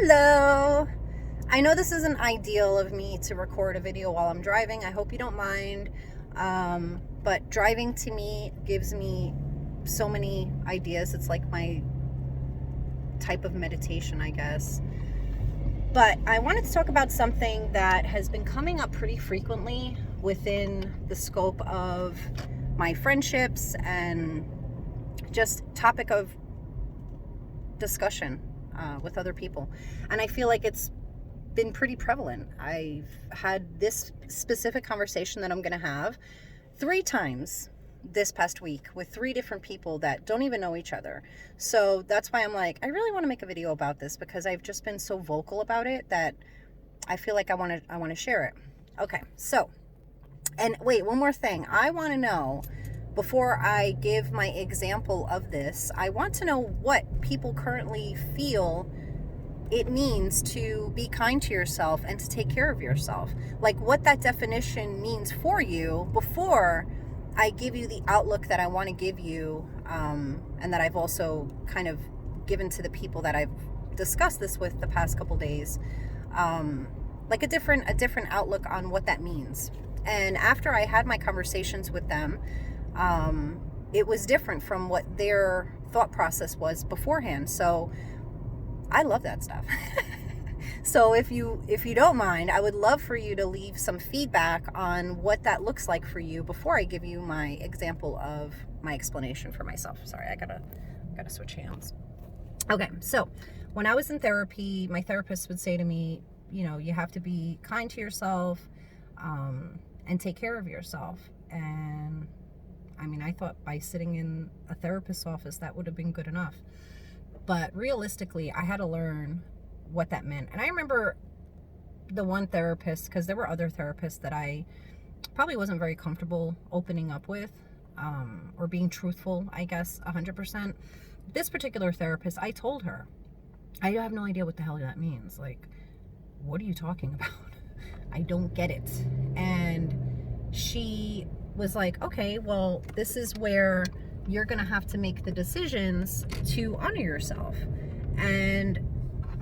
Hello. I know this isn't ideal of me to record a video while I'm driving. I hope you don't mind. But driving to me gives me so many ideas. It's like my type of meditation, I guess. But I wanted to talk about something that has been coming up pretty frequently within the scope of my friendships and just topic of discussion with other people. And I feel like it's been pretty prevalent. I've had this specific conversation that I'm going to have 3 times this past week with 3 different people that don't even know each other. So that's why I'm like, I really want to make a video about this because I've just been so vocal about it that I feel like I want to share it. Okay, so, and wait, one more thing. I want to know, before I give my example of this, I want to know what people currently feel it means to be kind to yourself and to take care of yourself. Like what that definition means for you before I give you the outlook that I want to give you, and that I've also kind of given to the people that I've discussed this with the past couple days, like a different outlook on what that means. And after I had my conversations with them, it was different from what their thought process was beforehand. So I love that stuff. So if you don't mind, I would love for you to leave some feedback on what that looks like for you before I give you my example of my explanation for myself. Sorry, I gotta switch hands. Okay, so when I was in therapy, my therapist would say to me, you know, you have to be kind to yourself, and take care of yourself. And I mean, I thought by sitting in a therapist's office, that would have been good enough. But realistically, I had to learn what that meant. And I remember the one therapist, because there were other therapists that I probably wasn't very comfortable opening up with, or being truthful, I guess, 100%. This particular therapist, I told her, I have no idea what the hell that means. Like, what are you talking about? I don't get it. And she was like, okay, well, this is where you're gonna have to make the decisions to honor yourself. And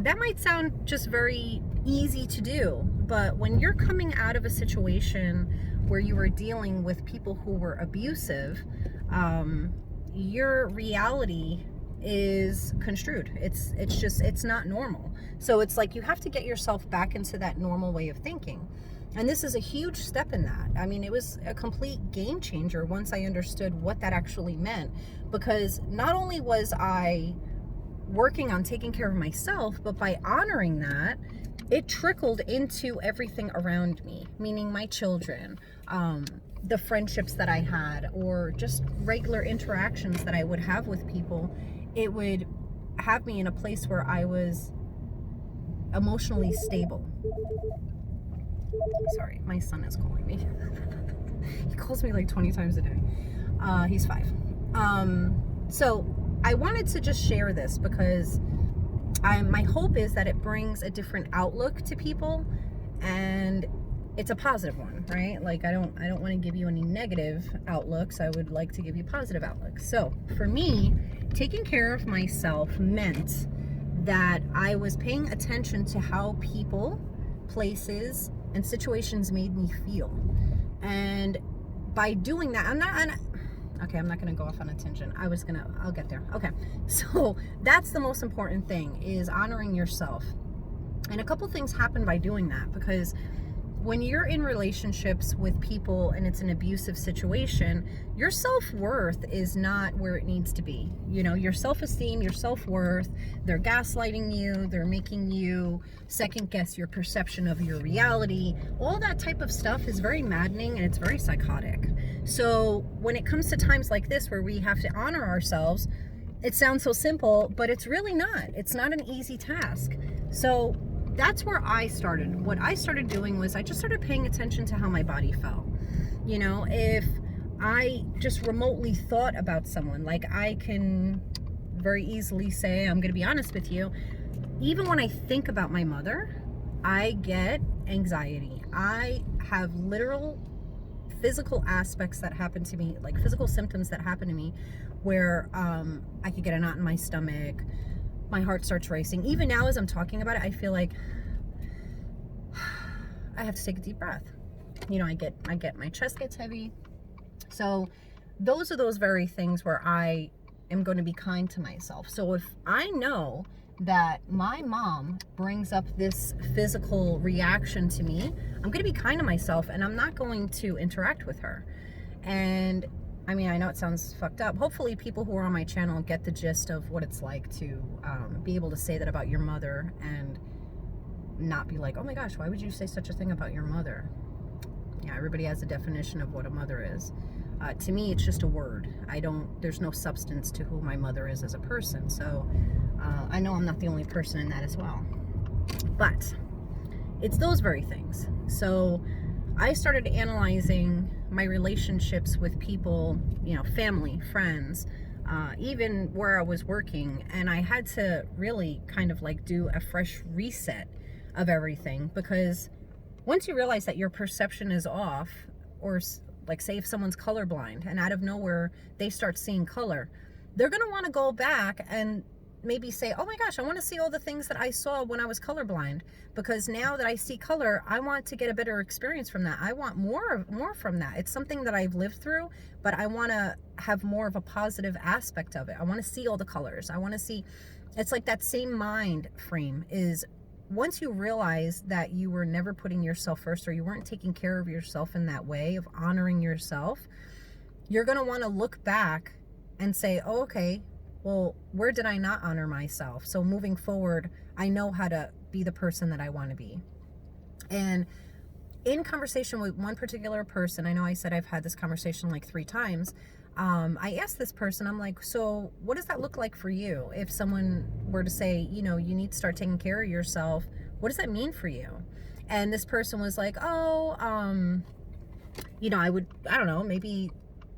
that might sound just very easy to do, but when you're coming out of a situation where you were dealing with people who were abusive, your reality is construed. It's not normal. So it's like you have to get yourself back into that normal way of thinking. And this is a huge step in that. I mean, it was a complete game changer once I understood what that actually meant, because not only was I working on taking care of myself, but by honoring that, it trickled into everything around me, meaning my children, the friendships that I had, or just regular interactions that I would have with people. It would have me in a place where I was emotionally stable. Sorry, my son is calling me. He calls me like 20 times a day. He's 5. So I wanted to just share this because my hope is that it brings a different outlook to people, and it's a positive one, right? Like I don't want to give you any negative outlooks. I would like to give you positive outlooks. So for me, taking care of myself meant that I was paying attention to how people, places, and situations made me feel. And by doing that, I'm not going to go off on a tangent. I'll get there. Okay. So that's the most important thing, is honoring yourself. And a couple things happen by doing that, because when you're in relationships with people and it's an abusive situation, your self-worth is not where it needs to be. You know, your self-esteem, your self-worth, they're gaslighting you, they're making you second guess your perception of your reality. All that type of stuff is very maddening and it's very psychotic. So when it comes to times like this where we have to honor ourselves, it sounds so simple, but it's really not. It's not an easy task. So that's where I started. What I started doing was I just started paying attention to how my body felt. You know, if I just remotely thought about someone, like I can very easily say, I'm going to be honest with you, even when I think about my mother, I get anxiety. I have literal physical aspects that happen to me, like physical symptoms that happen to me, where I could get a knot in my stomach. my heart starts racing. Even now as I'm talking about it, I feel like I have to take a deep breath. You know, I get my chest gets heavy. So those are those very things where I am going to be kind to myself. So if I know that my mom brings up this physical reaction to me, I'm going to be kind to myself, and I'm not going to interact with her. And I mean, I know it sounds fucked up. Hopefully people who are on my channel get the gist of what it's like to be able to say that about your mother and not be like, oh my gosh, why would you say such a thing about your mother? Yeah, everybody has a definition of what a mother is. To me, it's just a word. There's no substance to who my mother is as a person. So I know I'm not the only person in that as well. But it's those very things. So I started analyzing my relationships with people, you know, family, friends, even where I was working. And I had to really kind of like do a fresh reset of everything, because once you realize that your perception is off, or like say if someone's colorblind and out of nowhere they start seeing color, they're going to want to go back and maybe say, oh my gosh, I want to see all the things that I saw when I was colorblind, because now that I see color, I want to get a better experience from that. I want more from that. It's something that I've lived through, but I want to have more of a positive aspect of it. I want to see all the colors. I want to see, it's like that same mind frame is, once you realize that you were never putting yourself first, or you weren't taking care of yourself in that way of honoring yourself, you're going to want to look back and say, oh, okay, well, where did I not honor myself? So moving forward, I know how to be the person that I want to be. And in conversation with one particular person, I know I said I've had this conversation like 3 times. I asked this person, I'm like, so what does that look like for you? If someone were to say, you know, you need to start taking care of yourself, what does that mean for you? And this person was like, oh, you know, I don't know, maybe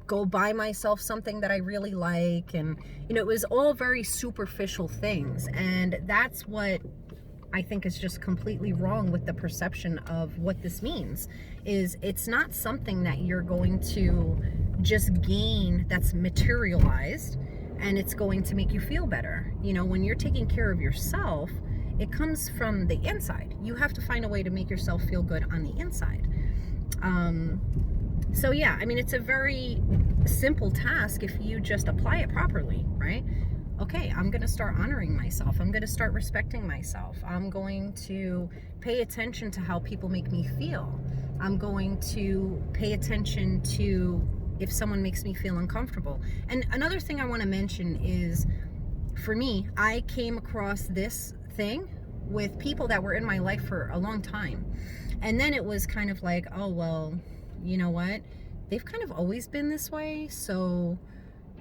go buy myself something that I really like. And, you know, it was all very superficial things. And that's what I think is just completely wrong with the perception of what this means. Is it's not something that you're going to just gain that's materialized and it's going to make you feel better. You know, when you're taking care of yourself, it comes from the inside. You have to find a way to make yourself feel good on the inside. So yeah, I mean, it's a very simple task if you just apply it properly, right? Okay, I'm going to start honoring myself. I'm going to start respecting myself. I'm going to pay attention to how people make me feel. I'm going to pay attention to if someone makes me feel uncomfortable. And another thing I want to mention is, for me, I came across this thing with people that were in my life for a long time. And then it was kind of like, oh, well, you know what? They've kind of always been this way. So,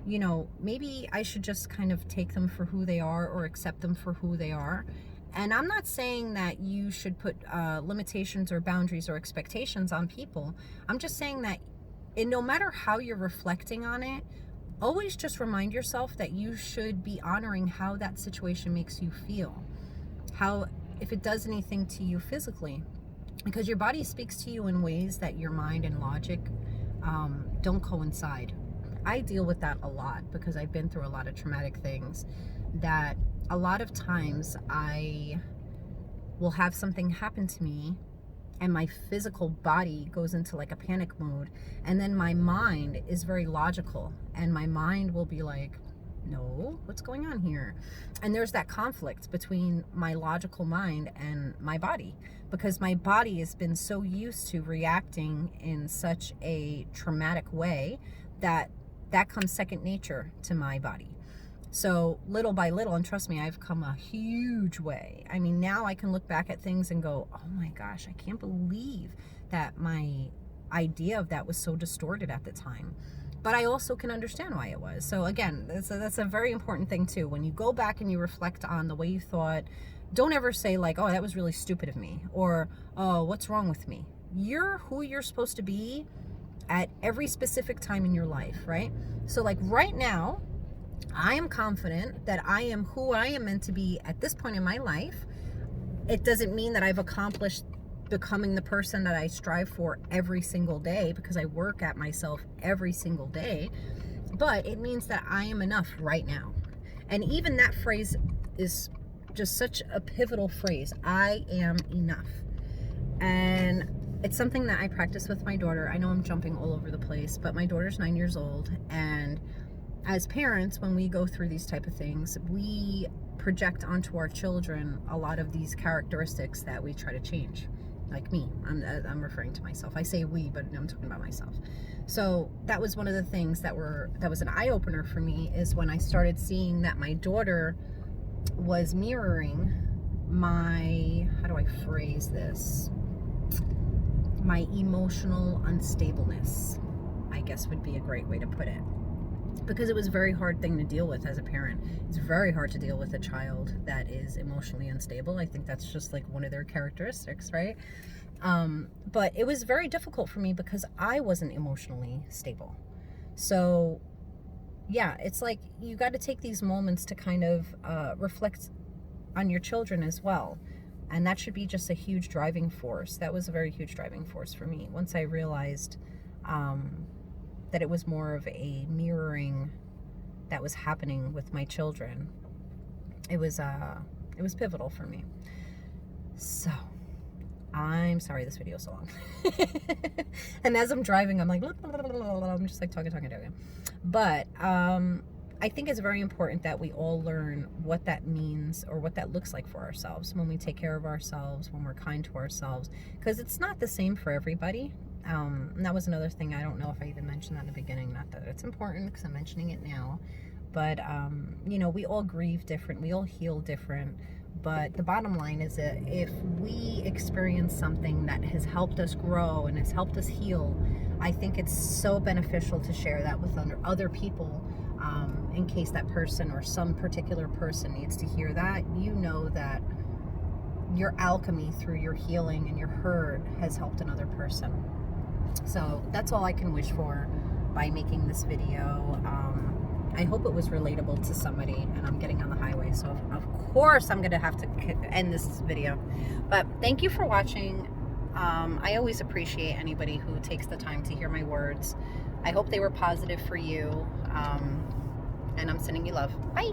you know, maybe I should just kind of take them for who they are, or accept them for who they are. And I'm not saying that you should put limitations or boundaries or expectations on people. I'm just saying that no matter how you're reflecting on it, always just remind yourself that you should be honoring how that situation makes you feel. How, if it does anything to you physically, because your body speaks to you in ways that your mind and logic don't coincide. I deal with that a lot because I've been through a lot of traumatic things, that a lot of times I will have something happen to me and my physical body goes into like a panic mode, and then my mind is very logical, and my mind will be like, no, what's going on here? And there's that conflict between my logical mind and my body, because my body has been so used to reacting in such a traumatic way that comes second nature to my body. So little by little, and trust me, I've come a huge way. I mean, now I can look back at things and go, oh my gosh, I can't believe that my idea of that was so distorted at the time. But I also can understand why it was. So again, that's a very important thing too. When you go back and you reflect on the way you thought, don't ever say like, oh, that was really stupid of me, or, oh, what's wrong with me? You're who you're supposed to be at every specific time in your life, right? So like right now, I am confident that I am who I am meant to be at this point in my life. It doesn't mean that I've accomplished becoming the person that I strive for every single day, because I work at myself every single day, but it means that I am enough right now. And even that phrase, is just such a pivotal phrase. I am enough. And it's something that I practice with my daughter. I know I'm jumping all over the place, but my daughter's 9 years old, and as parents, when we go through these type of things, we project onto our children a lot of these characteristics that we try to change. Like me, I'm referring to myself. I say we, but I'm talking about myself. So that was one of the things that was an eye-opener for me, is when I started seeing that my daughter was mirroring my, how do I phrase this? My emotional unstableness, I guess would be a great way to put it. Because it was a very hard thing to deal with as a parent. It's very hard to deal with a child that is emotionally unstable. I think that's just like one of their characteristics, right? But it was very difficult for me because I wasn't emotionally stable. So yeah, it's like you got to take these moments to kind of reflect on your children as well. And that should be just a huge driving force. That was a very huge driving force for me. Once I realized that it was more of a mirroring that was happening with my children, it was pivotal for me. So I'm sorry this video is so long. And as I'm driving, I'm like, I'm just like talking. But I think it's very important that we all learn what that means, or what that looks like for ourselves when we take care of ourselves, when we're kind to ourselves, because it's not the same for everybody. And that was another thing. I don't know if I even mentioned that in the beginning. Not that it's important, because I'm mentioning it now. But, you know, we all grieve different. We all heal different. But the bottom line is that if we experience something that has helped us grow and has helped us heal, I think it's so beneficial to share that with other people, in case that person or some particular person needs to hear that. You know that your alchemy through your healing and your hurt has helped another person. So that's all I can wish for by making this video. I hope it was relatable to somebody, and I'm getting on the highway, so of course I'm gonna have to end this video. But thank you for watching. I always appreciate anybody who takes the time to hear my words. I hope they were positive for you, and I'm sending you love. Bye.